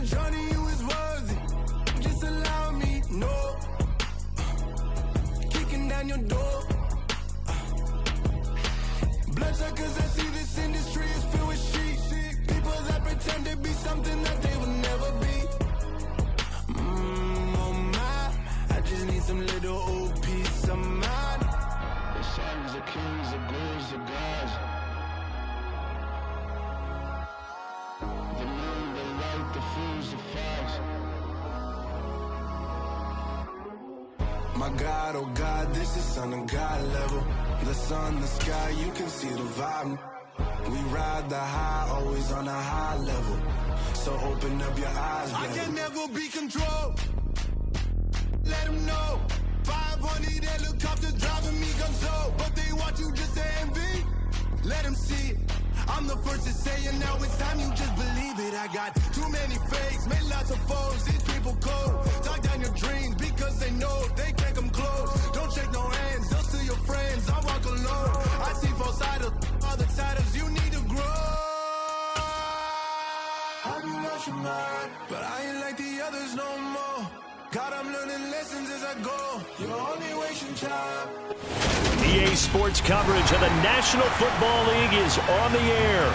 the journey, you is worthy. Just allow me, no. Kicking down your door. Bloodshot cause I see this industry is filled with shit. People that pretend to be something that they will never be. Oh my, I just need some little old peace of mind. The sons of kings, the blues, the gods. The moon, the light, the fools, the facts. My God, oh God, this is son of God level. The sun, the sky, you can see the vibe. We ride the high, always on a high level. So open up your eyes, baby. I can never be controlled. Let them know. 500 helicopters driving me gonzo. But they want you just to envy. Let them see it. I'm the first to say it, now it's time you just believe it. I got too many fakes, made lots of foes. These people cold. Talk down your dreams because they know they can't come close. Don't shake no hands, they'll steal your friends. I walk alone. I see false idols, other titles. You need to grow. Have you lost your mind? But I ain't like the others no more. God, I'm learning lessons as I go. You're only wasting time. EA Sports coverage of the National Football League is on the air.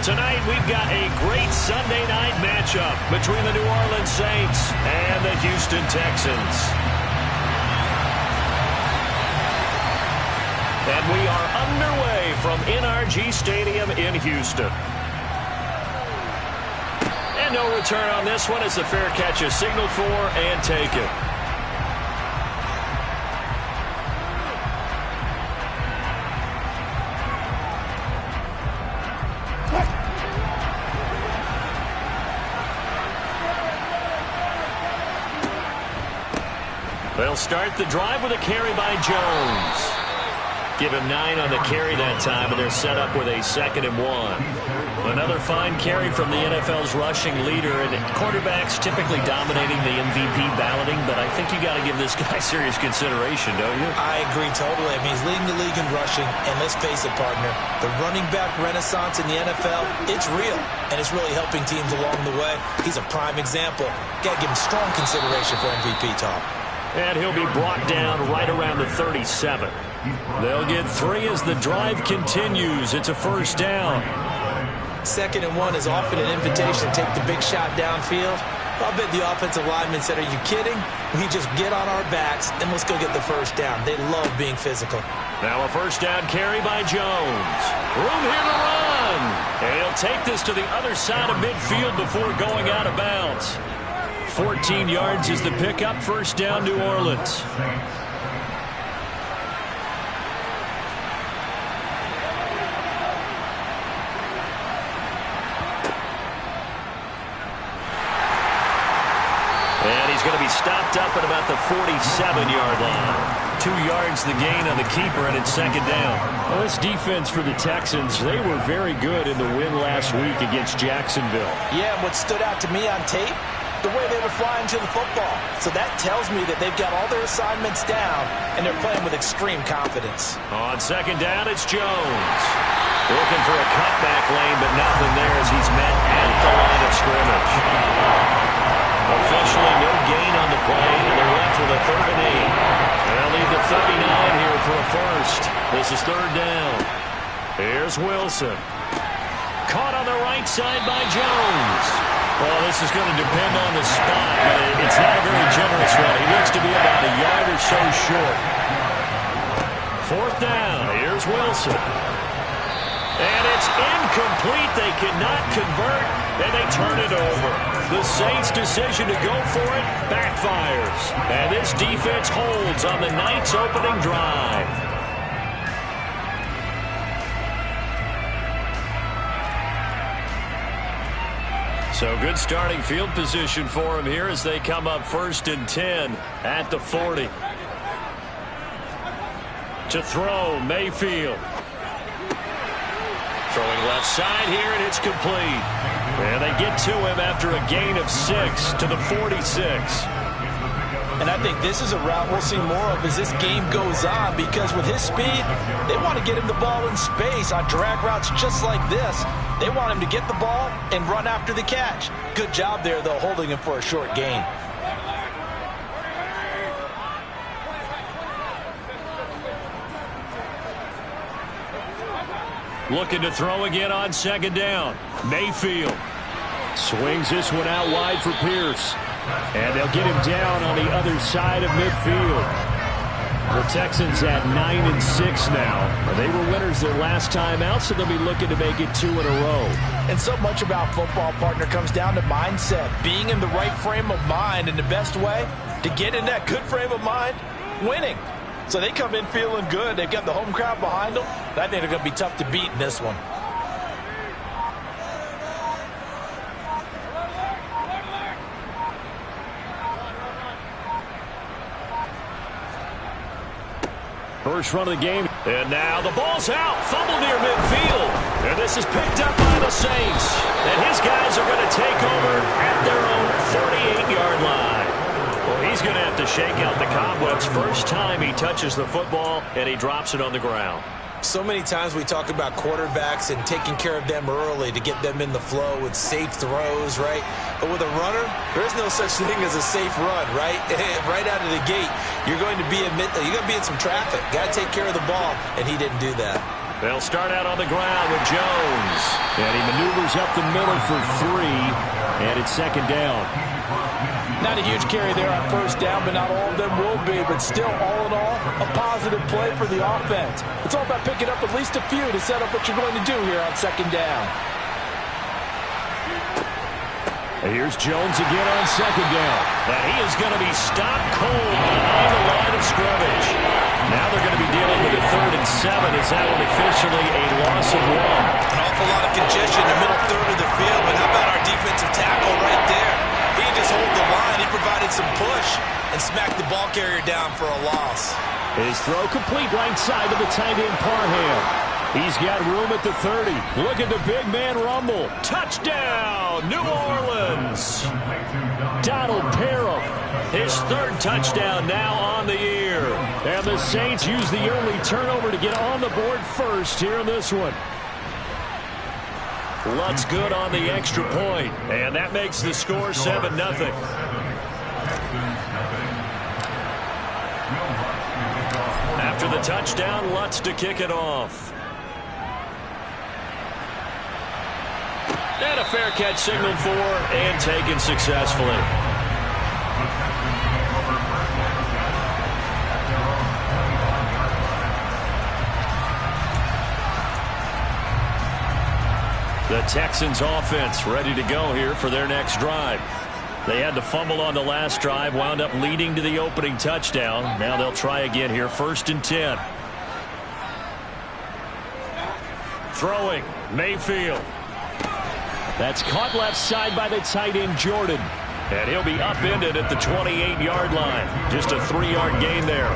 Tonight we've got a great Sunday night matchup between the New Orleans Saints and the Houston Texans. And we are underway from NRG Stadium in Houston. And no return on this one as the fair catch is signaled for and taken. They'll start the drive with a carry by Jones. Give him 9 on the carry that time, and they're set up with a 2nd and 1. Another fine carry from the NFL's rushing leader, and quarterbacks typically dominating the MVP balloting, but I think you got to give this guy serious consideration, don't you? I agree totally. I mean, he's leading the league in rushing, and let's face it, partner, the running back renaissance in the NFL, it's real, and it's really helping teams along the way. He's a prime example. Got to give him strong consideration for MVP, Tom. And he'll be brought down right around the 37. They'll get 3 as the drive continues. It's a first down. 2nd and 1 is often an invitation to take the big shot downfield. I bet the offensive lineman said, are you kidding? We just get on our backs and let's go get the first down. They love being physical. Now a first down carry by Jones. Room here to run. And he'll take this to the other side of midfield before going out of bounds. 14 yards is the pickup. First down, New Orleans. And he's going to be stopped up at about the 47-yard line. 2 yards the gain on the keeper, and it's 2nd down. Well, this defense for the Texans, they were very good in the win last week against Jacksonville. Yeah, what stood out to me on tape, the way they were flying to the football. So that tells me that they've got all their assignments down, and they're playing with extreme confidence. On 2nd down, it's Jones. Looking for a cutback lane, but nothing there as he's met at the line of scrimmage. Officially no gain on the play, and they're left with a 3rd and 8. They'll leave the 39 here for a first. This is 3rd down. Here's Wilson. Caught on the right side by Jones. Well, this is going to depend on the spot, but it's not a very generous one. He looks to be about a yard or so short. 4th down. Here's Wilson. And it's incomplete. They cannot convert, and they turn it over. The Saints' decision to go for it backfires. And this defense holds on the night's opening drive. So good starting field position for him here as they come up 1st and 10 at the 40. To throw, Mayfield. Throwing left side here, and it's complete. And they get to him after a gain of 6 to the 46. And I think this is a route we'll see more of as this game goes on, because with his speed, they want to get him the ball in space on drag routes just like this. They want him to get the ball and run after the catch. Good job there, though, holding him for a short gain. Looking to throw again on second down. Mayfield swings this one out wide for Pierce. And they'll get him down on the other side of midfield. The Texans at 9-6 now. They were winners their last time out, so they'll be looking to make it 2 in a row. And so much about football, partner, comes down to mindset. Being in the right frame of mind, and the best way to get in that good frame of mind, winning. So they come in feeling good. They've got the home crowd behind them. I think they're going to be tough to beat in this one. First run of the game. And now the ball's out. Fumble near midfield. And this is picked up by the Saints. And his guys are going to take over at their own 48-yard line. Well, he's going to have to shake out the cobwebs. First time he touches the football, and he drops it on the ground. So many times we talk about quarterbacks and taking care of them early to get them in the flow with safe throws, right? But with a runner, there's no such thing as a safe run, right? Right out of the gate, you're going to be in some traffic. Got to take care of the ball, and he didn't do that. They'll start out on the ground with Jones. And he maneuvers up the middle for 3, and it's second down. Not a huge carry there on first down, but not all of them will be. But still, all in all, a positive play for the offense. It's all about picking up at least a few to set up what you're going to do here on second down. And here's Jones again on second down. And he is going to be stopped cold behind the line of scrimmage. Now they're going to be dealing with a 3rd and 7. Is that one officially a loss of 1? An awful lot of congestion in the middle third of the field, but how about our defensive tackle right there? He just hold the line. He provided some push and smacked the ball carrier down for a loss. His throw complete right side to the tight end Parham. He's got room at the 30. Look at the big man rumble. Touchdown, New Orleans. Donald Parham, his 3rd touchdown now on the year. And the Saints use the early turnover to get on the board first here in this one. Lutz good on the extra point, and that makes the score 7-0. After the touchdown, Lutz to kick it off. And a fair catch signaled for and taken successfully. The Texans offense ready to go here for their next drive. They had the fumble on the last drive, wound up leading to the opening touchdown. Now they'll try again here, 1st and 10. Throwing, Mayfield. That's caught left side by the tight end Jordan. And he'll be upended at the 28-yard line. Just a 3-yard gain there.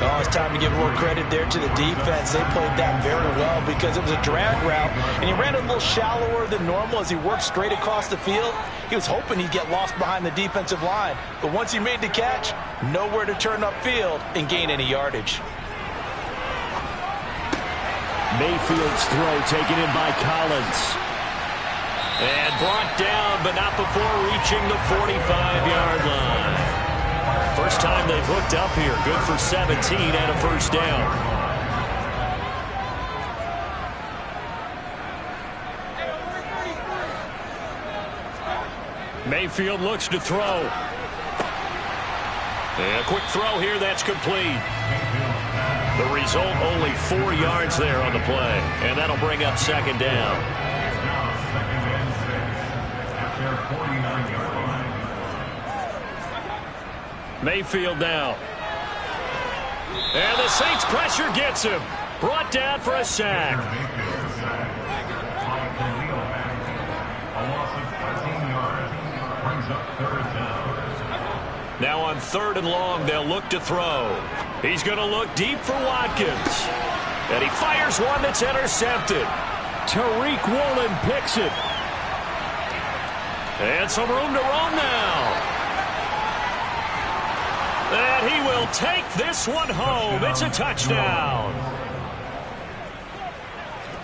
Oh, it's time to give more credit there to the defense. They played that very well because it was a drag route, and he ran a little shallower than normal as he worked straight across the field. He was hoping he'd get lost behind the defensive line, but once he made the catch, nowhere to turn upfield and gain any yardage. Mayfield's throw taken in by Collins. And brought down, but not before reaching the 45-yard line. First time they've hooked up here. Good for 17 and a first down. Mayfield looks to throw. And a quick throw here, that's complete. The result, only 4 yards there on the play. And that'll bring up second down. Mayfield now. And the Saints pressure gets him. Brought down for a sack. Now on 3rd and long, they'll look to throw. He's going to look deep for Watkins. And he fires one that's intercepted. Tariq Woolen picks it. And some room to roam now. And he will take this one home. It's a touchdown.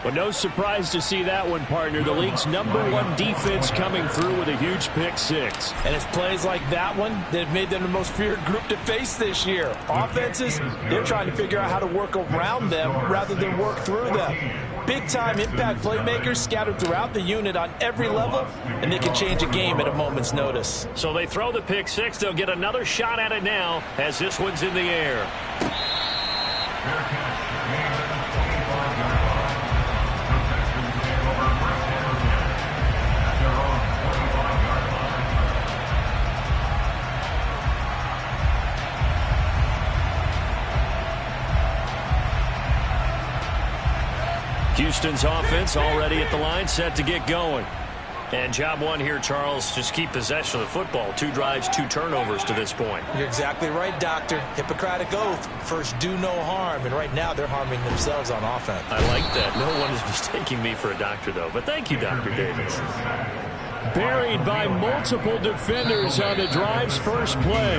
Well, no surprise to see that one, partner. The league's #1 defense coming through with a huge pick six. And it's plays like that one that have made them the most feared group to face this year. Offenses, they're trying to figure out how to work around them rather than work through them. Big-time impact playmakers scattered throughout the unit on every level, and they can change a game at a moment's notice. So they throw the pick six. They'll get another shot at it now as this one's in the air. Houston's offense already at the line, set to get going. And job one here, Charles, just keep possession of the football. 2 drives, 2 turnovers to this point. You're exactly right, Doctor. Hippocratic oath. First, do no harm. And right now, they're harming themselves on offense. I like that. No one is mistaking me for a doctor, though. But thank you, Dr. Davis. Buried by multiple defenders on the drive's first play.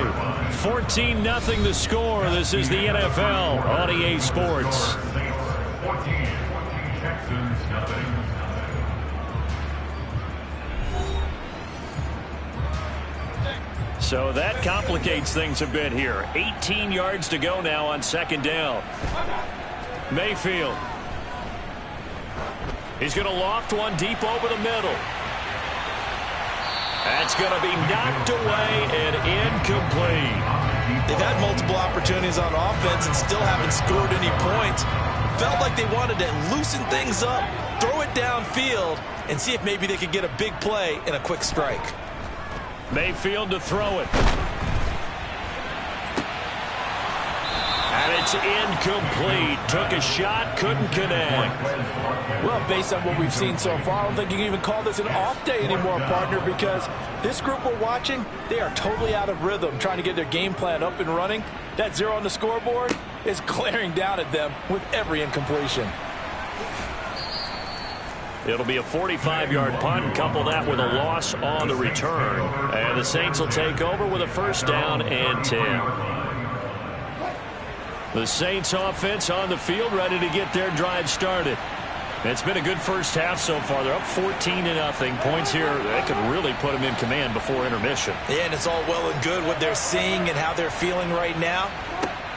14-0 the score. This is the NFL on EA Sports. So that complicates things a bit here. 18 yards to go now on second down. Mayfield. He's going to loft one deep over the middle. That's going to be knocked away and incomplete. They've had multiple opportunities on offense and still haven't scored any points. Felt like they wanted to loosen things up, throw it downfield, and see if maybe they could get a big play and a quick strike. Mayfield to throw it. And it's incomplete. Took a shot, couldn't connect. Well, based on what we've seen so far, I don't think you can even call this an off day anymore, partner, because this group we're watching, they are totally out of rhythm, trying to get their game plan up and running. That 0 on the scoreboard is glaring down at them with every incompletion. It'll be a 45-yard punt. Couple that with a loss on the return. And the Saints will take over with a first down and 10. The Saints offense on the field, ready to get their drive started. It's been a good first half so far. They're up 14-0. Points here, they could really put them in command before intermission. Yeah, and it's all well and good what they're seeing and how they're feeling right now.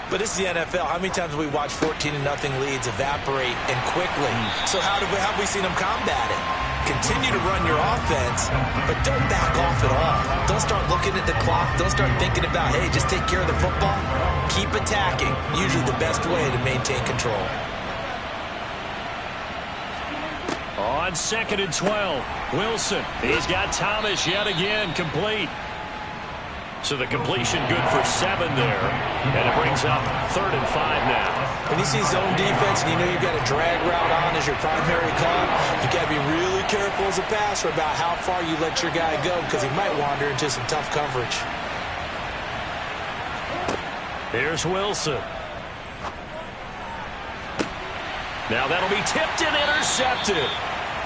But this is the NFL. How many times have we watched 14-0 leads evaporate and quickly? So how have we seen them combat it? Continue to run your offense, but don't back off at all. Don't start looking at the clock. Don't start thinking about, hey, just take care of the football. Keep attacking. Usually the best way to maintain control. On 2nd and 12, Wilson. He's got Thomas yet again complete. So the completion good for 7 there. And it brings up 3rd and 5 now. When you see zone defense and you know you've got a drag route on as your primary call, you got to be really careful as a passer about how far you let your guy go because he might wander into some tough coverage. Here's Wilson. Now that'll be tipped and intercepted.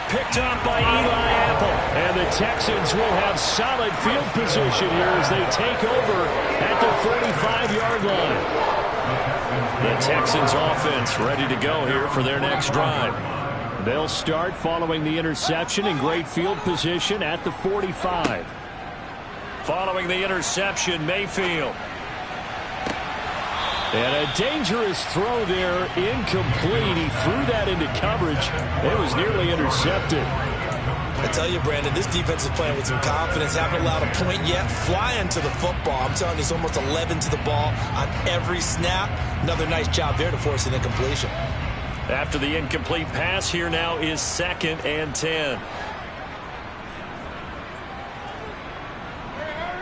Picked up by Eli Apple. And the Texans will have solid field position here as they take over at the 45-yard line. The Texans offense ready to go here for their next drive. They'll start following the interception in great field position at the 45. Following the interception, Mayfield. And a dangerous throw there, incomplete. He threw that into coverage. It was nearly intercepted. I tell you, Brandon, this defense is playing with some confidence. Haven't allowed a point yet. Flying to the football. I'm telling you, it's almost 11 to the ball on every snap. Another nice job there to force an incompletion. After the incomplete pass, here now is 2nd and 10.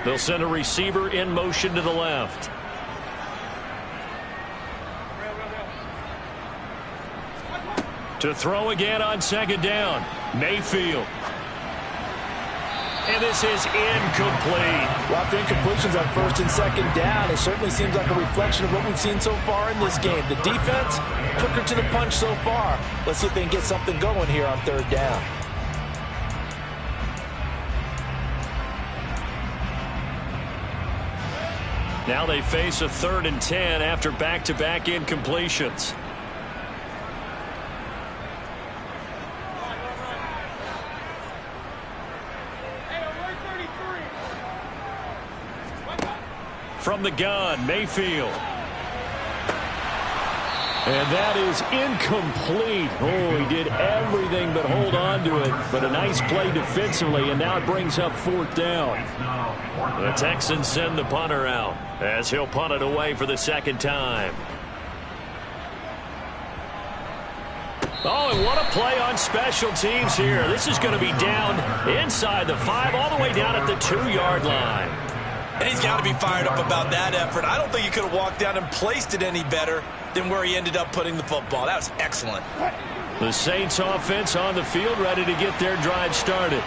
They'll send a receiver in motion to the left. To throw again on 2nd down, Mayfield. And this is incomplete. Well, after incompletions on 1st and 2nd down, it certainly seems like a reflection of what we've seen so far in this game. The defense, quicker to the punch so far. Let's see if they can get something going here on 3rd down. Now they face a 3rd and 10 after back-to-back incompletions. From the gun, Mayfield. And that is incomplete. Oh, he did everything but hold on to it. But a nice play defensively, and now it brings up 4th down. The Texans send the punter out as he'll punt it away for the 2nd time. Oh, and what a play on special teams here. This is going to be down inside the 5, all the way down at the 2-yard line. And he's got to be fired up about that effort. I don't think he could have walked down and placed it any better than where he ended up putting the football. That was excellent. The Saints offense on the field, ready to get their drive started.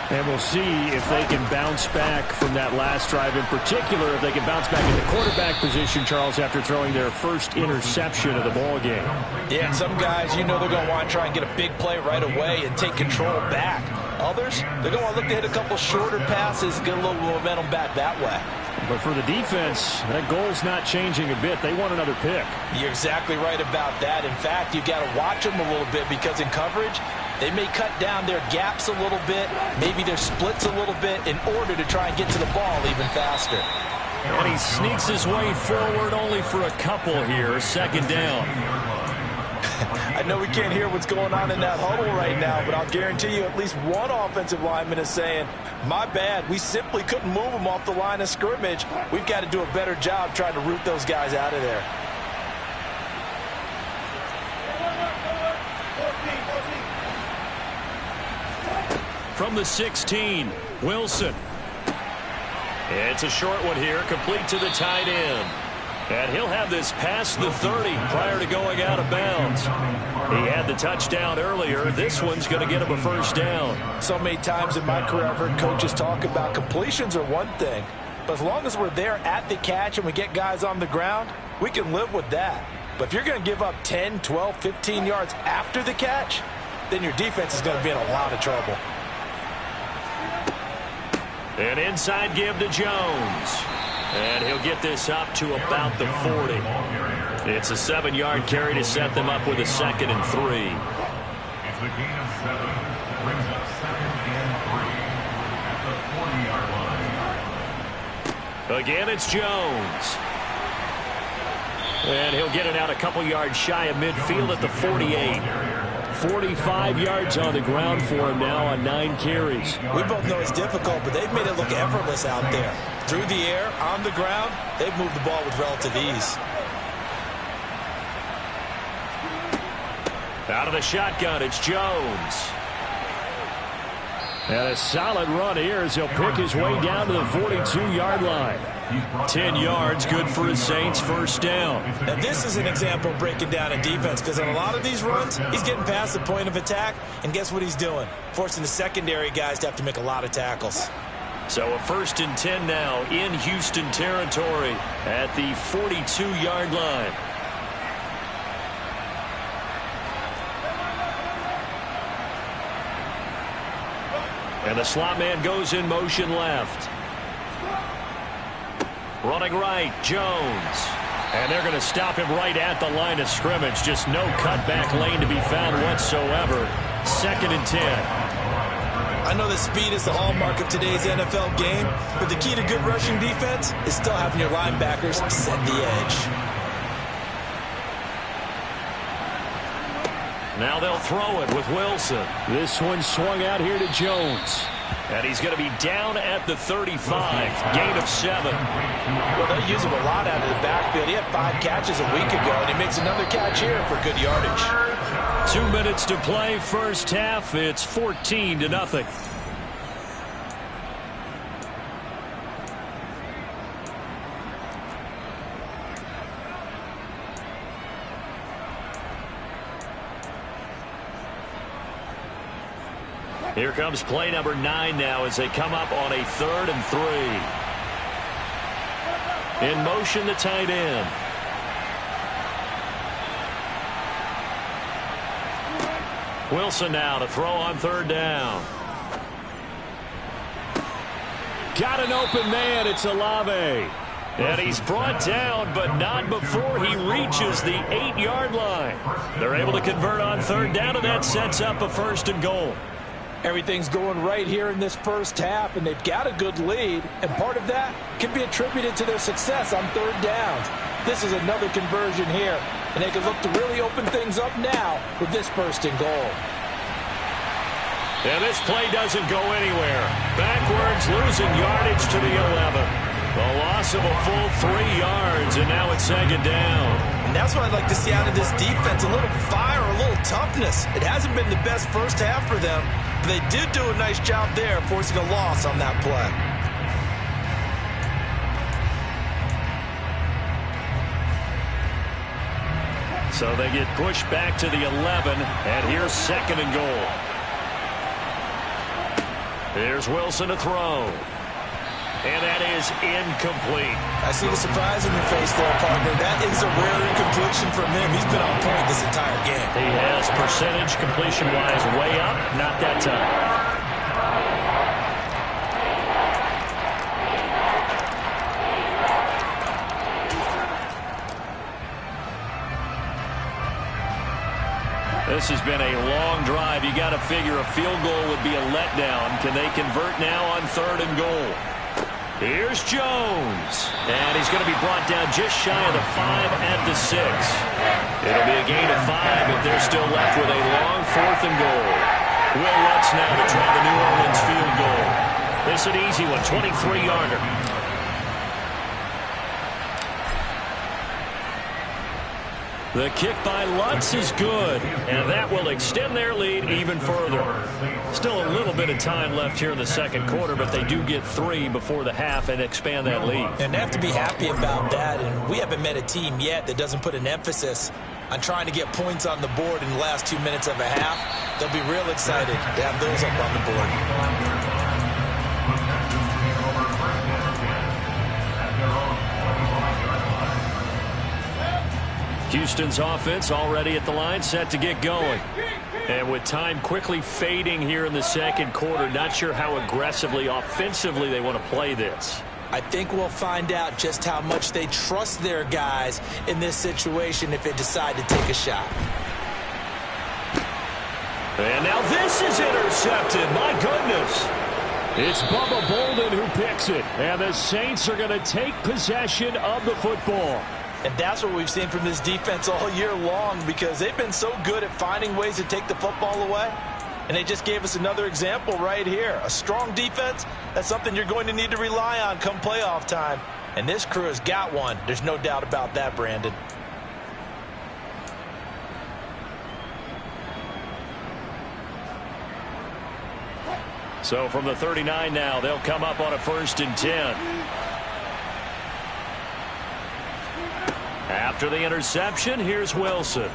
And we'll see if they can bounce back from that last drive. In particular, if they can bounce back in the quarterback position, Charles, after throwing their first interception of the ball game. Yeah, and some guys, you know they're going to want to try and get a big play right away and take control back. Others, they're going to look to hit a couple shorter passes and get a little momentum back that way. But for the defense, that goal's not changing a bit. They want another pick. You're exactly right about that. In fact, you've got to watch them a little bit because in coverage, they may cut down their gaps a little bit, maybe their splits a little bit in order to try and get to the ball even faster. And he sneaks his way forward only for a couple here. 2nd down. I know we can't hear what's going on in that huddle right now, but I'll guarantee you at least one offensive lineman is saying, my bad, we simply couldn't move them off the line of scrimmage. We've got to do a better job trying to root those guys out of there. From the 16, Wilson. It's a short one here, complete to the tight end. And he'll have this past the 30 prior to going out of bounds. He had the touchdown earlier. This one's going to get him a 1st down. So many times in my career I've heard coaches talk about completions are one thing. But as long as we're there at the catch and we get guys on the ground, we can live with that. But if you're going to give up 10, 12, 15 yards after the catch, then your defense is going to be in a lot of trouble. An inside give to Jones. And he'll get this up to about the 40. It's a 7-yard carry to set them up with a 2nd and 3. It's the gain of 7. Brings up 2nd and 3 at the 40-yard line. Again, it's Jones. And he'll get it out a couple yards shy of midfield at the 48. 45 yards on the ground for him now on 9 carries. We both know it's difficult, but they've made it look effortless out there. Through the air, on the ground, they've moved the ball with relative ease. Out of the shotgun, it's Jones. And a solid run here as he'll pick his way down to the 42-yard line. 10 yards, good for his Saints, 1st down. Now this is an example of breaking down a defense because in a lot of these runs, he's getting past the point of attack, and guess what he's doing? Forcing the secondary guys to have to make a lot of tackles. So a 1st and 10 now in Houston territory at the 42-yard line. And the slot man goes in motion left. Running right, Jones. And they're going to stop him right at the line of scrimmage. Just no cutback lane to be found whatsoever. 2nd and 10. I know that speed is the hallmark of today's NFL game, but the key to good rushing defense is still having your linebackers set the edge. Now they'll throw it with Wilson. This one swung out here to Jones. And he's going to be down at the 35. Gain of 7. Well, they'll use him a lot out of the backfield. He had 5 catches a week ago, and he makes another catch here for good yardage. 2 minutes to play, 1st half. It's 14-0. Here comes play number 9 now as they come up on a 3rd and 3. In motion, the tight end. Wilson now to throw on 3rd down. Got an open man. It's Olave. And he's brought down, but not before he reaches the 8-yard line. They're able to convert on third down, and that sets up a 1st and goal. Everything's going right here in this first half, and they've got a good lead, and part of that can be attributed to their success on third downs. This is another conversion here, and they can look to really open things up now with this 1st and goal. And this play doesn't go anywhere. Backwards, losing yardage to the 11. The loss of a full 3 yards, and now it's 2nd down. And that's what I'd like to see out of this defense, a little fire, a little toughness. It hasn't been the best first half for them, but they did do a nice job there forcing a loss on that play. So they get pushed back to the 11, and here's 2nd and goal. Here's Wilson to throw. And that is incomplete. I see the surprise in your face there, partner. That is a rare incompletion from him. He's been on point this entire game. He has percentage completion-wise way up. Not that time. This has been a long drive. You got to figure a field goal would be a letdown. Can they convert now on 3rd and goal? Here's Jones. And he's going to be brought down just shy of the 5 at the 6. It'll be a gain of 5, but they're still left with a long 4th and goal. Will Lutz now to try the New Orleans field goal. This is an easy one, 23-yarder. The kick by Lutz is good, and that will extend their lead even further. Still a little bit of time left here in the 2nd quarter, but they do get 3 before the half and expand that lead. And they have to be happy about that, and we haven't met a team yet that doesn't put an emphasis on trying to get points on the board in the last 2 minutes of a half. They'll be real excited to have those up on the board. Houston's offense already at the line, set to get going. And with time quickly fading here in the 2nd quarter, not sure how aggressively, offensively they want to play this. I think we'll find out just how much they trust their guys in this situation if they decide to take a shot. And now this is intercepted. My goodness. It's Bubba Bolden who picks it. And the Saints are going to take possession of the football. And that's what we've seen from this defense all year long, because they've been so good at finding ways to take the football away. And they just gave us another example right here. A strong defense, that's something you're going to need to rely on come playoff time. And this crew has got one. There's no doubt about that, Brandon. So from the 39 now, they'll come up on a 1st and 10. After the interception, here's Wilson.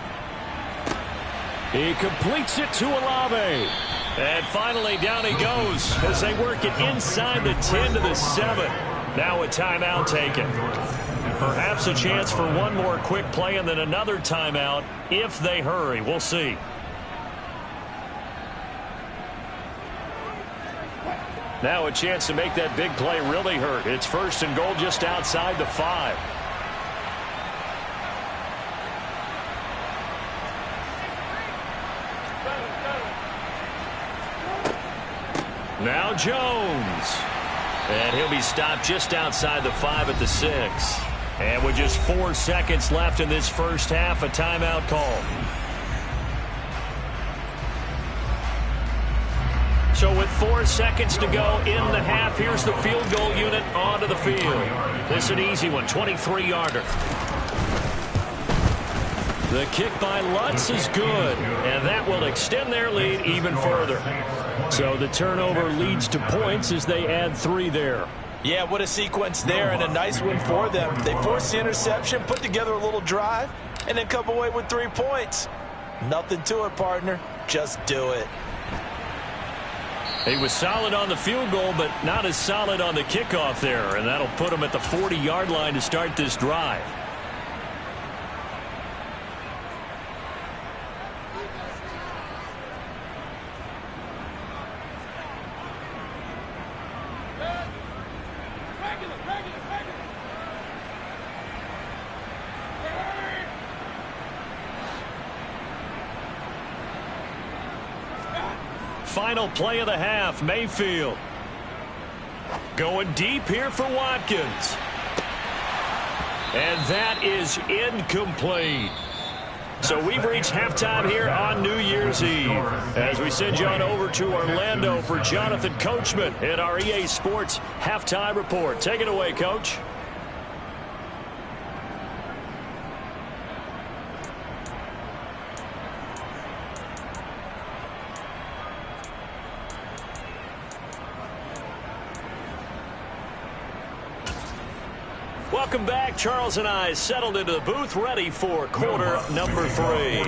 He completes it to Olave. And finally, down he goes as they work it inside the 10 to the 7. Now a timeout taken. Perhaps a chance for one more quick play and then another timeout if they hurry. We'll see. Now a chance to make that big play really hurt. It's 1st and goal just outside the 5. Now Jones. And he'll be stopped just outside the 5 at the 6. And with just 4 seconds left in this first half, a timeout call. So with 4 seconds to go in the half, here's the field goal unit onto the field. This is an easy one, 23-yarder. The kick by Lutz is good, and that will extend their lead even further. So the turnover leads to points as they add 3 there. Yeah, what a sequence there, and a nice win for them. They forced the interception, put together a little drive, and then come away with 3 points. Nothing to it, partner. Just do it. He was solid on the field goal, but not as solid on the kickoff there, and that'll put him at the 40-yard line to start this drive. final play of the half. Mayfield going deep here for Watkins. And that is incomplete. So we've reached halftime here on New Year's Eve. As we send you on over to Orlando for Jonathan Coachman in our EA Sports Halftime Report. Take it away, Coach. Welcome back. Charles and I settled into the booth, ready for quarter number 3.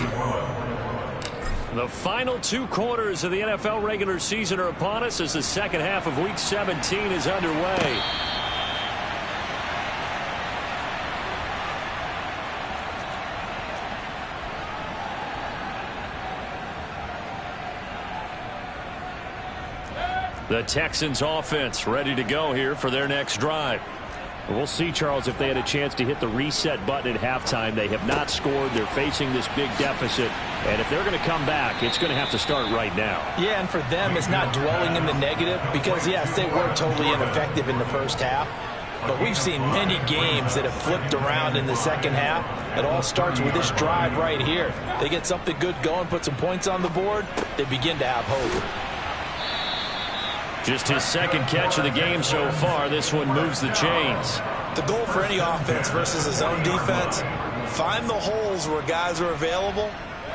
The final 2 quarters of the NFL regular season are upon us as the second half of Week 17 is underway. The Texans offense ready to go here for their next drive. We'll see, Charles, if they had a chance to hit the reset button at halftime. They have not scored. They're facing this big deficit. And if they're going to come back, it's going to have to start right now. Yeah, and for them, it's not dwelling in the negative because, yes, they were totally ineffective in the first half. But we've seen many games that have flipped around in the second half. It all starts with this drive right here. They get something good going, put some points on the board, they begin to have hope. Just his second catch of the game so far. This one moves the chains. The goal for any offense versus his own defense, find the holes where guys are available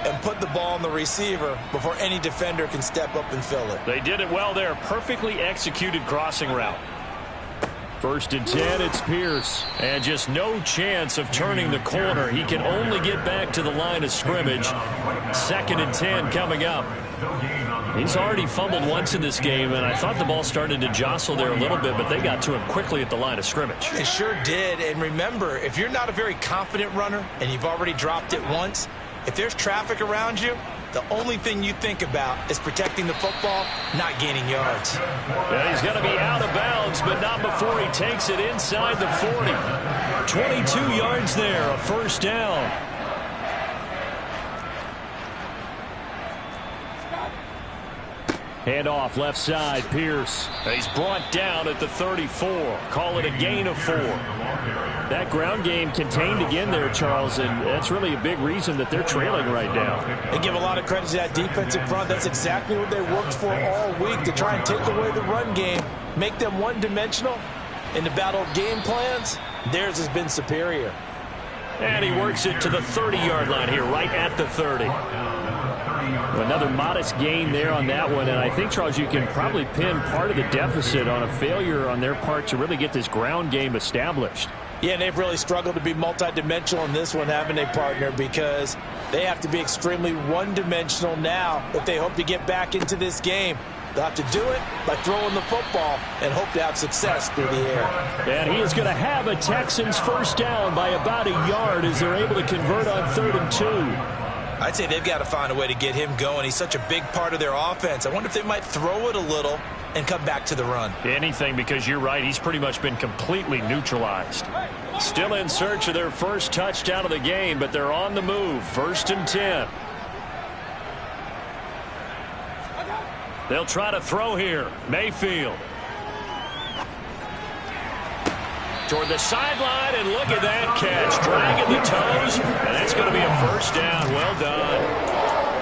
and put the ball on the receiver before any defender can step up and fill it. They did it well there. Perfectly executed crossing route. 1st and 10, it's Pierce. And just no chance of turning the corner. He can only get back to the line of scrimmage. 2nd and 10 coming up. He's already fumbled once in this game, and I thought the ball started to jostle there a little bit, but they got to him quickly at the line of scrimmage. They sure did, and remember, if you're not a very confident runner and you've already dropped it once, if there's traffic around you, the only thing you think about is protecting the football, not gaining yards. Yeah, he's going to be out of bounds, but not before he takes it inside the 40. 22 yards there, a 1st down. Handoff left side, Pierce. He's brought down at the 34. Call it a gain of 4. That ground game contained again there, Charles, and that's really a big reason that they're trailing right now. They give a lot of credit to that defensive front. That's exactly what they worked for all week, to try and take away the run game, make them one-dimensional. In the battle of game plans, theirs has been superior. And he works it to the 30-yard line here, right at the 30. Another modest gain there on that one, and I think, Charles, you can probably pin part of the deficit on a failure on their part to really get this ground game established. Yeah, and they've really struggled to be multidimensional in this one, haven't they, partner, because they have to be extremely one-dimensional now if they hope to get back into this game. They'll have to do it by throwing the football and hope to have success through the air. And he is going to have a Texans 1st down by about a yard as they're able to convert on 3rd and 2. I'd say they've got to find a way to get him going. He's such a big part of their offense. I wonder if they might throw it a little and come back to the run. Anything, because you're right. He's pretty much been completely neutralized. Still in search of their first touchdown of the game, but they're on the move. 1st and 10. They'll try to throw here. Mayfield. Toward the sideline, and look at that catch. Dragging the toes, and that's going to be a 1st down. Well done.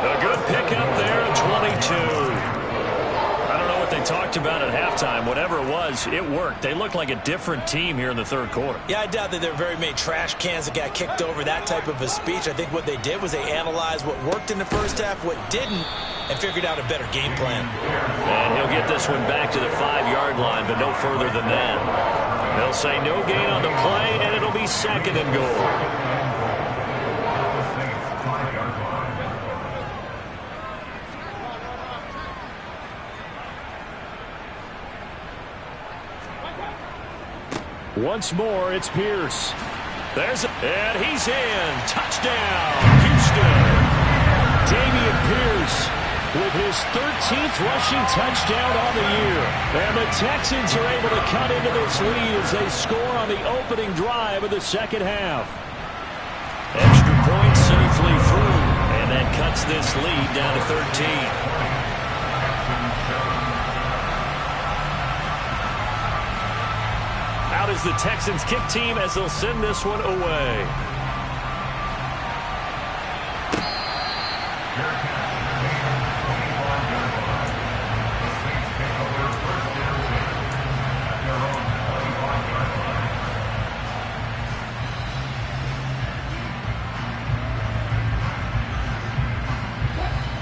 A good pickup there at 22. I don't know what they talked about at halftime. Whatever it was, it worked. They looked like a different team here in the 3rd quarter. Yeah, I doubt that there were very many trash cans that got kicked over, that type of a speech. I think what they did was they analyzed what worked in the first half, what didn't, and figured out a better game plan. And he'll get this one back to the 5-yard line, but no further than that. They'll say no gain on the play, and it'll be 2nd and goal. Once more, it's Pierce. And he's in. Touchdown, Houston. Damian Pierce with his 13th rushing touchdown on the year. And the Texans are able to cut into this lead as they score on the opening drive of the 2nd half. Extra point safely through, and that cuts this lead down to 13. is the Texans kick team as they'll send this one away.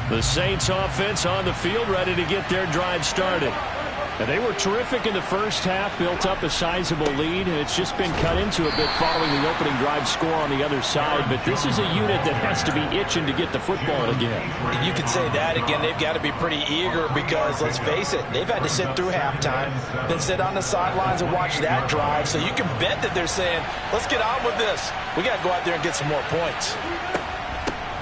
The Saints offense on the field, ready to get their drive started. And they were terrific in the first half, built up a sizable lead, and it's just been cut into a bit following the opening drive score on the other side. But this is a unit that has to be itching to get the football again. You could say that again. They've got to be pretty eager because, let's face it, they've had to sit through halftime, then sit on the sidelines and watch that drive. So you can bet that they're saying, let's get on with this. We got to go out there and get some more points.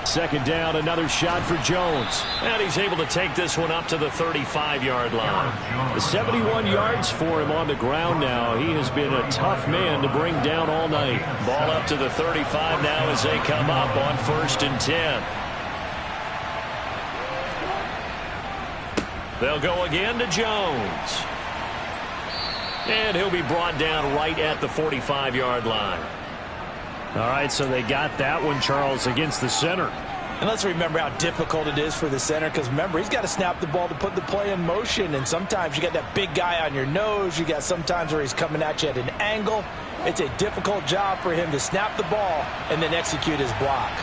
Second down, another shot for Jones. And he's able to take this one up to the 35-yard line. 71 yards for him on the ground now. He has been a tough man to bring down all night. Ball up to the 35 now as they come up on 1st and 10. They'll go again to Jones. And he'll be brought down right at the 45-yard line. All right, so they got that one, Charles, against the center. And let's remember how difficult it is for the center, because remember, he's got to snap the ball to put the play in motion, and sometimes you got that big guy on your nose. You got sometimes where he's coming at you at an angle. It's a difficult job for him to snap the ball and then execute his block.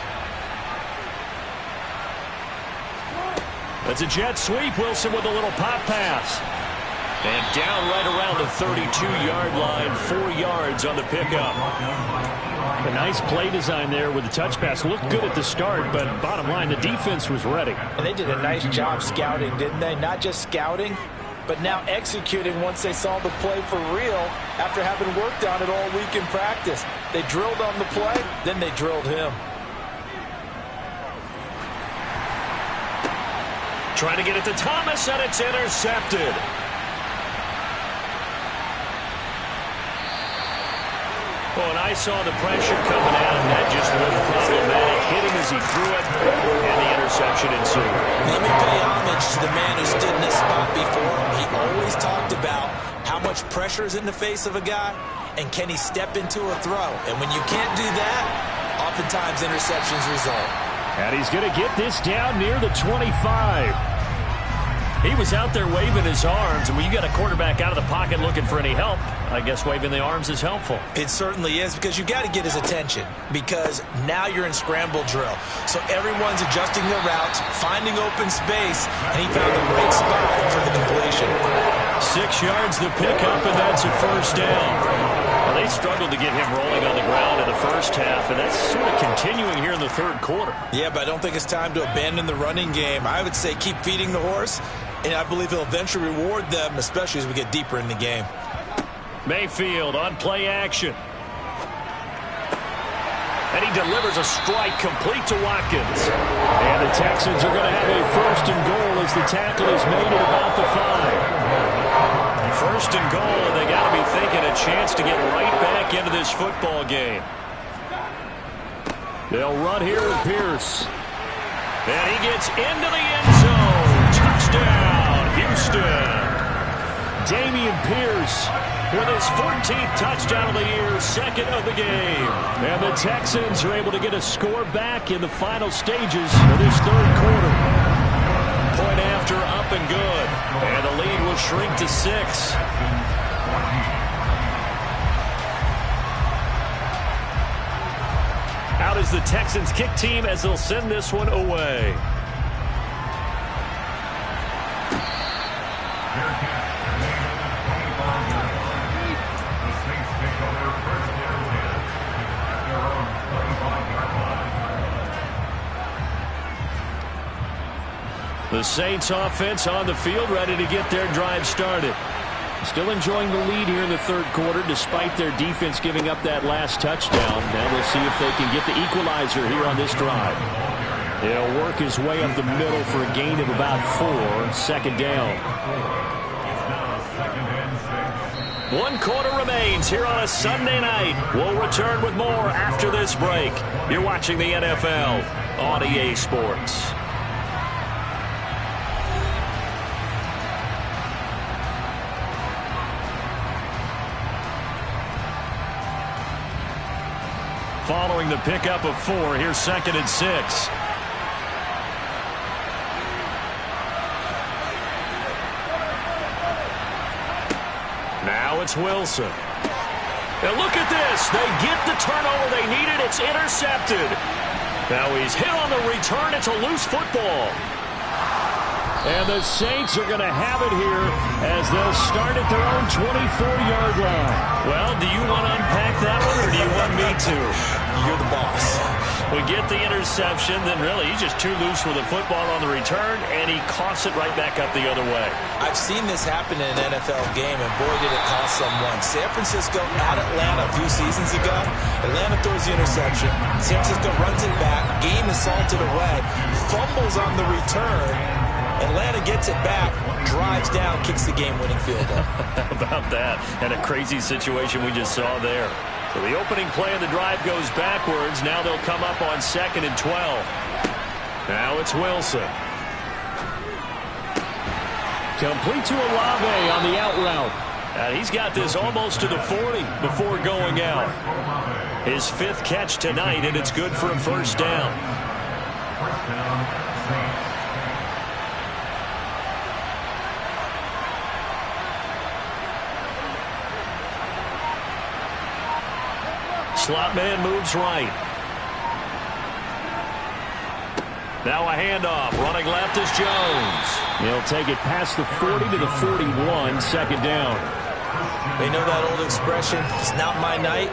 That's a jet sweep. Wilson with a little pop pass. And down right around the 32-yard line, 4 yards on the pickup. A nice play design there with the touch pass. Looked good at the start, but bottom line, the defense was ready. And they did a nice job scouting, didn't they? Not just scouting, but now executing once they saw the play for real after having worked on it all week in practice. They drilled on the play, then they drilled him. Trying to get it to Thomas, and it's intercepted. Well, and I saw the pressure coming out, and that just looked problematic. Hit him as he threw it, and the interception ensued. Let me pay homage to the man who stood in this spot before. He always talked about how much pressure is in the face of a guy, and can he step into a throw. And when you can't do that, oftentimes interceptions result. And he's going to get this down near the 25. He was out there waving his arms, and when you got a quarterback out of the pocket looking for any help, I guess waving the arms is helpful. It certainly is, because you got to get his attention, because now you're in scramble drill. So everyone's adjusting their routes, finding open space, and he found the right spot for the completion. 6 yards the pickup, and that's a first down. Well, they struggled to get him rolling on the ground in the first half, and that's sort of continuing here in the third quarter. Yeah, but I don't think it's time to abandon the running game. I would say keep feeding the horse, and I believe he'll eventually reward them, especially as we get deeper in the game. Mayfield on play action. And he delivers a strike complete to Watkins. And the Texans are going to have a 1st and goal as the tackle is made at about the 5. 1st and goal, and they got to be thinking a chance to get right back into this football game. They'll run here with Pierce. And he gets into the end zone. Touchdown, Houston. Damian Pierce with his 14th touchdown of the year, 2nd of the game. And the Texans are able to get a score back in the final stages of this third quarter. Point after, up and good. And the lead will shrink to 6. Out is the Texans kick team as they'll send this one away. The Saints offense on the field, ready to get their drive started. Still enjoying the lead here in the third quarter despite their defense giving up that last touchdown. Now we'll see if they can get the equalizer here on this drive. He'll work his way up the middle for a gain of about 4. 2nd down. 1 quarter remains here on a Sunday night. We'll return with more after this break. You're watching the NFL on EA Sports. following the pickup of 4. Here's 2nd and 6. Now it's Wilson. And look at this. They get the turnover they needed. It's intercepted. Now he's hit on the return. It's a loose football. And the Saints are going to have it here as they'll start at their own 24-yard line. Well, do you want to unpack that one, or do you want me to? You're the boss. We get the interception, then really he's just too loose with the football on the return, and he coughs it right back up the other way. I've seen this happen in an NFL game, and boy, did it cost someone. San Francisco at Atlanta a few seasons ago. Atlanta throws the interception. San Francisco runs it back. Game is salted away. Fumbles on the return. Atlanta gets it back, drives down, kicks the game-winning field goal. How about that? And a crazy situation we just saw there. So the opening play of the drive goes backwards. Now they'll come up on 2nd and 12. Now it's Wilson. Complete to Olave on the out route. And he's got this almost to the 40 before going out. His 5th catch tonight, and it's good for a first down. First down, Saints. Slot man moves right. Now a handoff. Running left is Jones. He'll take it past the 40 to the 41, 2nd down. They know that old expression, it's not my night.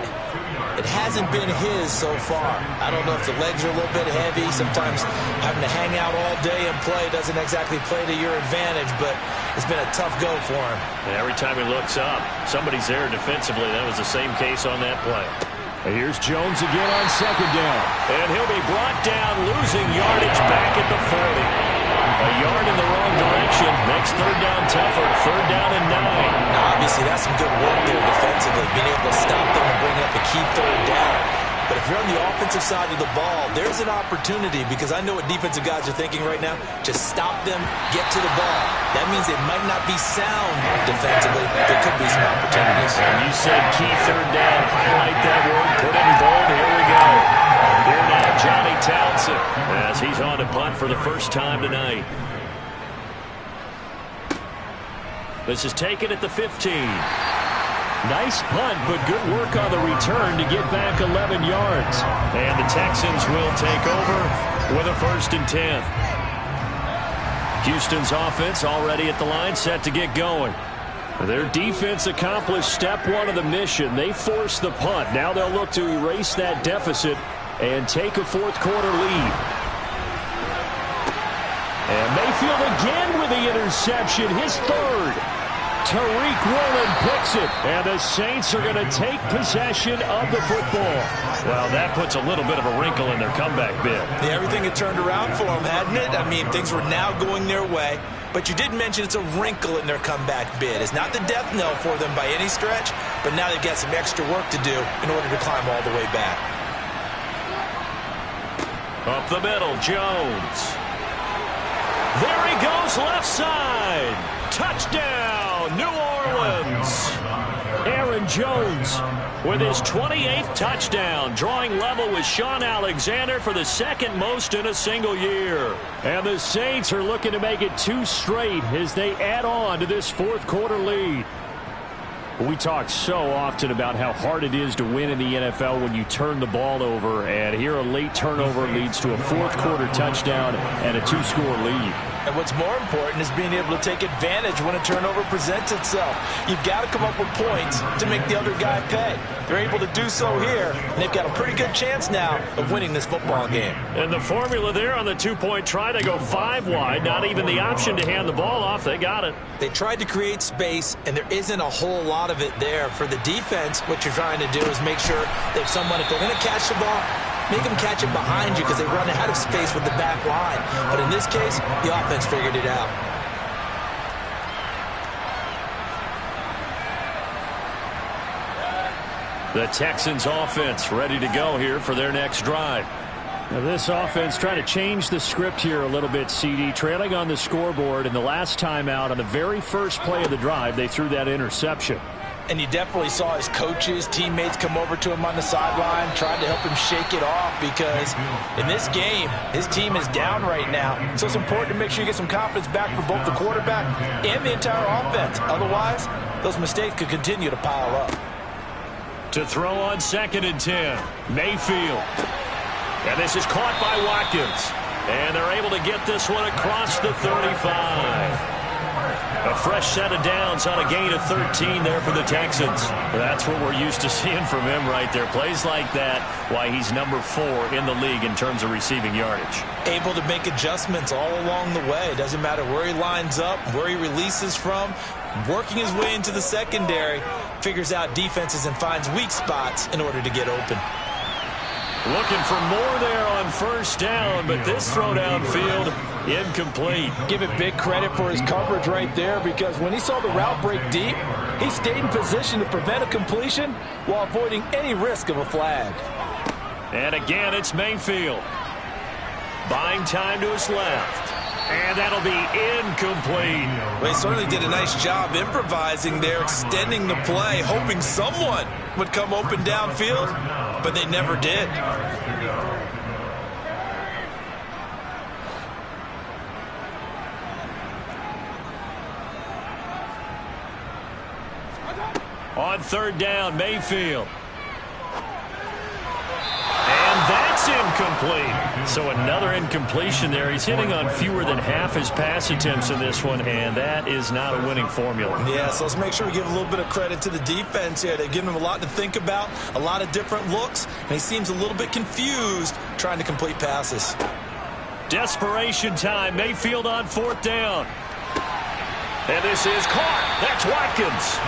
It hasn't been his so far. I don't know if the legs are a little bit heavy. Sometimes having to hang out all day and play doesn't exactly play to your advantage, but it's been a tough go for him. And every time he looks up, somebody's there defensively. That was the same case on that play. Here's Jones again on 2nd down. And he'll be brought down, losing yardage back at the 40. A yard in the wrong direction. Makes 3rd down tougher. 3rd down and 9. Now, obviously, that's some good work there defensively, being able to stop them and bring up a key 3rd down. But if you're on the offensive side of the ball, there's an opportunity, because I know what defensive guys are thinking right now. Just stop them, get to the ball. That means it might not be sound defensively. There could be some opportunities. And you said key 3rd down. Highlight that word. Put it in bold. Here we go. Here now, Johnny Townsend, as he's on to punt for the first time tonight. This is taken at the 15. Nice punt, but good work on the return to get back 11 yards. And the Texans will take over with a 1st and 10. Houston's offense already at the line, set to get going. Their defense accomplished step 1 of the mission. They forced the punt. Now they'll look to erase that deficit and take a 4th quarter lead. And Mayfield again with the interception, his 3rd. Tariq Woolen picks it, and the Saints are going to take possession of the football. Well, that puts a little bit of a wrinkle in their comeback bid. Yeah, everything had turned around for them, hadn't it? I mean, things were now going their way. But you did mention it's a wrinkle in their comeback bid. It's not the death knell for them by any stretch, but now they've got some extra work to do in order to climb all the way back. Up the middle, Jones. There he goes, left side. Touchdown, New Orleans. Aaron Jones with his 28th touchdown, drawing level with Sean Alexander for the 2nd most in a single year. And the Saints are looking to make it 2 straight as they add on to this 4th quarter lead. We talk so often about how hard it is to win in the NFL when you turn the ball over, and here a late turnover leads to a 4th quarter touchdown and a 2-score lead. And what's more important is being able to take advantage when a turnover presents itself. You've got to come up with points to make the other guy pay. They're able to do so here, and they've got a pretty good chance now of winning this football game. And the formula there on the 2-point try, they go 5 wide, not even the option to hand the ball off. They got it. They tried to create space, and there isn't a whole lot of it there. For the defense, what you're trying to do is make sure that someone, if they're going to catch the ball, make them catch it behind you because they run out of space with the back line. But in this case, the offense figured it out. The Texans offense ready to go here for their next drive. Now this offense trying to change the script here a little bit, CD. Trailing on the scoreboard, and the last time out on the very first play of the drive, they threw that interception. And you definitely saw his coaches, teammates come over to him on the sideline, trying to help him shake it off because in this game, his team is down right now. So it's important to make sure you get some confidence back for both the quarterback and the entire offense. Otherwise, those mistakes could continue to pile up. To throw on 2nd and 10, Mayfield. And this is caught by Watkins. And they're able to get this one across the 35. A fresh set of downs on a gain of 13 there for the Texans. That's what we're used to seeing from him right there. Plays like that, why he's number 4 in the league in terms of receiving yardage. Able to make adjustments all along the way. Doesn't matter where he lines up, where he releases from. Working his way into the secondary, figures out defenses and finds weak spots in order to get open. Looking for more there on 1st down, but this throw downfield, incomplete. Give it big credit for his coverage right there because when he saw the route break deep, he stayed in position to prevent a completion while avoiding any risk of a flag. And again, it's Mayfield. Buying time to his left. And that'll be incomplete. Well, he certainly did a nice job improvising there, extending the play, hoping someone would come open downfield, but they never did. On 3rd down, Mayfield. And that's incomplete. So another incompletion there. He's hitting on fewer than half his pass attempts in this one, and that is not a winning formula. Yeah, so let's make sure we give a little bit of credit to the defense here. They've given him a lot to think about, a lot of different looks, and he seems a little bit confused trying to complete passes. Desperation time. Mayfield on 4th down. And this is caught. That's Watkins.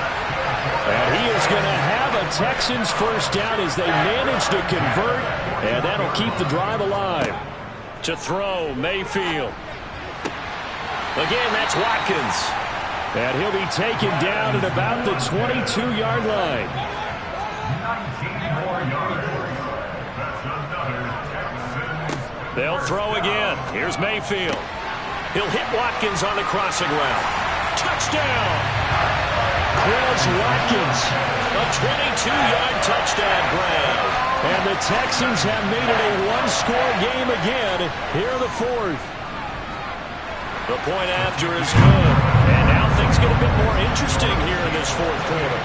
And he is going to have a Texans 1st down as they manage to convert, and that'll keep the drive alive. To throw, Mayfield. Again, that's Watkins. And he'll be taken down at about the 22-yard line. 19 more yards. That's another Texans. They'll throw again. Here's Mayfield. He'll hit Watkins on the crossing route. Touchdown! Chris Watkins. A 22-yard touchdown grab. And the Texans have made it a one-score game again here in the 4th. The point after is good. And now things get a bit more interesting here in this 4th quarter.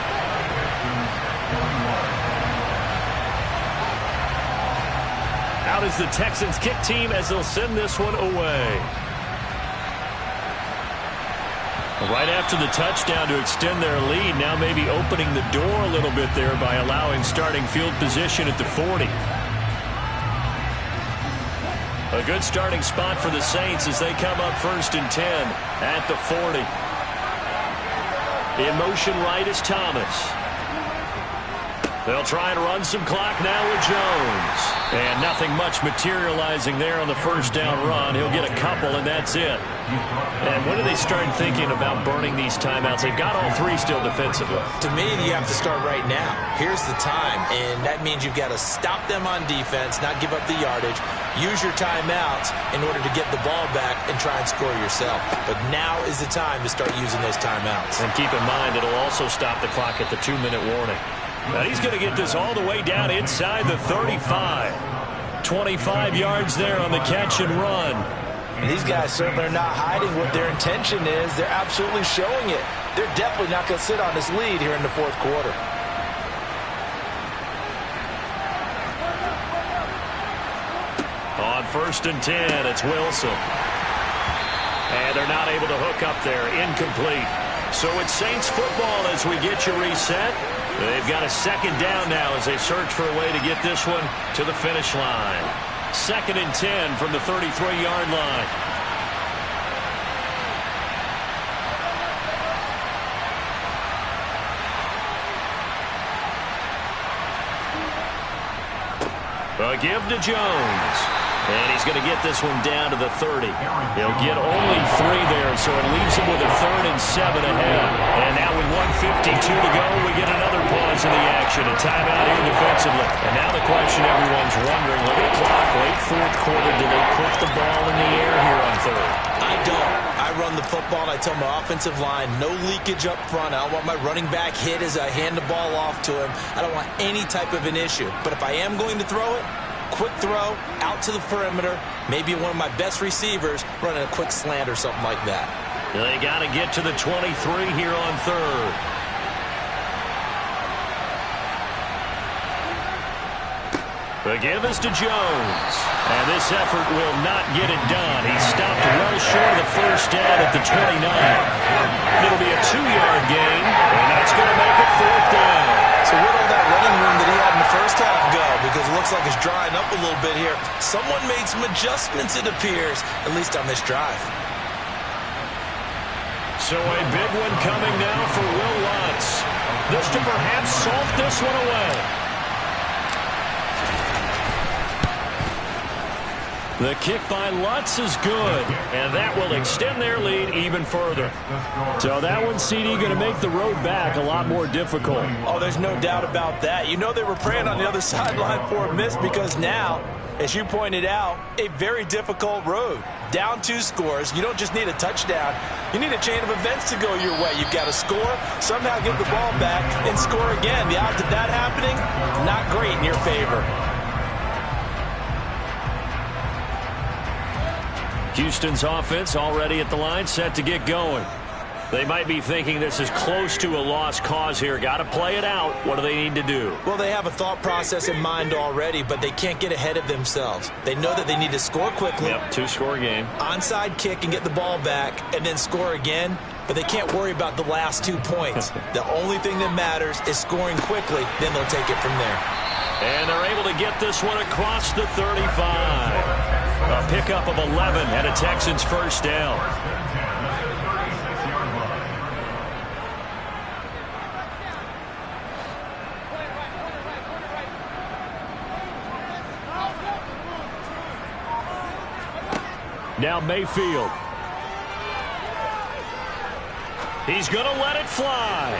Out is the Texans kick team as they'll send this one away. Right after the touchdown to extend their lead, now maybe opening the door a little bit there by allowing starting field position at the 40. A good starting spot for the Saints as they come up 1st and 10 at the 40. In motion right is Thomas. They'll try and run some clock now with Jones. And nothing much materializing there on the 1st down run. He'll get a couple, and that's it. And when do they start thinking about burning these timeouts? They've got all 3 still defensively. To me, you have to start right now. Here's the time, and that means you've got to stop them on defense, not give up the yardage. Use your timeouts in order to get the ball back and try and score yourself. But now is the time to start using those timeouts. And keep in mind, it'll also stop the clock at the 2-minute warning. Now he's going to get this all the way down inside the 35. 25 yards there on the catch and run. And these guys certainly are not hiding what their intention is. They're absolutely showing it. They're definitely not going to sit on this lead here in the 4th quarter. On 1st and 10, it's Wilson. And they're not able to hook up there. Incomplete. So it's Saints football as we get you reset. They've got a 2nd down now as they search for a way to get this one to the finish line. 2nd and 10 from the 33-yard line. A give to Jones. And he's going to get this one down to the 30. He'll get only 3 there, so it leaves him with a 3rd and 7 ahead. And now with 1:52 to go, we get another pause in the action. A timeout here defensively. And now the question everyone's wondering, look at the clock, late 4th quarter, do they put the ball in the air here on 3rd? I don't. I run the football, and I tell my offensive line, no leakage up front. I don't want my running back hit as I hand the ball off to him. I don't want any type of an issue. But if I am going to throw it, quick throw, out to the perimeter, maybe one of my best receivers running a quick slant or something like that. They got to get to the 23 here on 3rd. The give is to Jones. And this effort will not get it done. He stopped well short of the first down at the 29. It'll be a 2-yard gain, and that's going to make it 4th down. So where'd all that running room that he had in the first half go? Because it looks like it's drying up a little bit here. Someone made some adjustments, it appears, at least on this drive. So a big one coming now for Will Lutz. This to perhaps salt this one away. The kick by Lutz is good, and that will extend their lead even further. So that one, CD, going to make the road back a lot more difficult. Oh, there's no doubt about that. You know they were praying on the other sideline for a miss because now, as you pointed out, a very difficult road. Down 2 scores. You don't just need a touchdown. You need a chain of events to go your way. You've got to score, somehow get the ball back, and score again. The odds of that happening, not great in your favor. Houston's offense already at the line, set to get going. They might be thinking this is close to a lost cause here. Got to play it out. What do they need to do? Well, they have a thought process in mind already, but they can't get ahead of themselves. They know that they need to score quickly. Yep, 2-score game. Onside kick and get the ball back, and then score again. But they can't worry about the last 2 points. The only thing that matters is scoring quickly. Then they'll take it from there. And they're able to get this one across the 35. A pickup of 11 and a Texans first down. Now Mayfield. He's going to let it fly.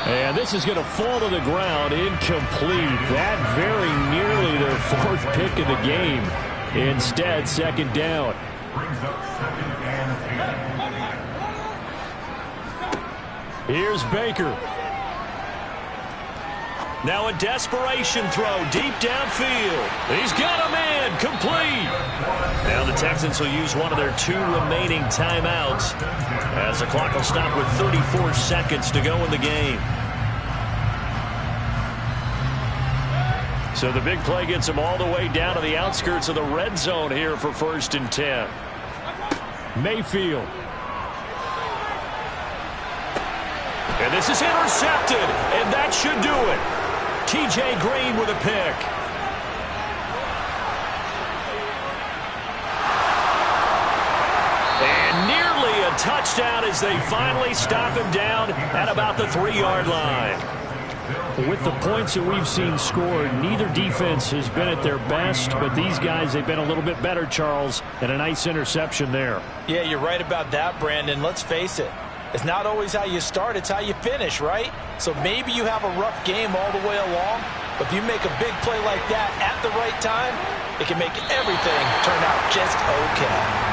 And this is going to fall to the ground, incomplete. That very nearly their 4th pick of the game. Instead, 2nd down. Brings up 2nd and 10. Here's Baker. Now a desperation throw deep downfield. He's got a man, complete. Now the Texans will use one of their 2 remaining timeouts as the clock will stop with 34 seconds to go in the game. So the big play gets them all the way down to the outskirts of the red zone here for 1st and 10. Mayfield. And this is intercepted, and that should do it. T.J. Green with a pick. And nearly a touchdown as they finally stop him down at about the 3-yard line. With the points that we've seen scored, neither defense has been at their best, but these guys, they've been a little bit better, Charles, and a nice interception there. Yeah, you're right about that, Brandon. Let's face it. It's not always how you start, it's how you finish, right? So maybe you have a rough game all the way along, but if you make a big play like that at the right time, it can make everything turn out just okay.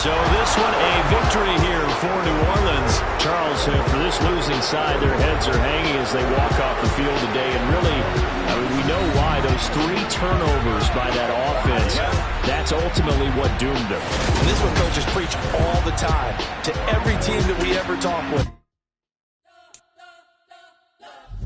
So this one a victory here for New Orleans. Charles, for this losing side, their heads are hanging as they walk off the field today. And really, I mean, we know why. Those 3 turnovers by that offense, that's ultimately what doomed them. And this is what coaches preach all the time to every team that we ever talk with.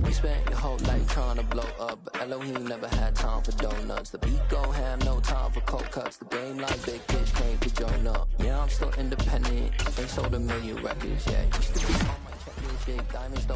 You spent your whole life trying to blow up, but Elohim never had time for donuts. The beat gon' have no time for cold cuts. The game like big fish came to join up. Yeah, I'm still independent, ain't sold a million records yet. Used to be on my checklist, big diamonds, though.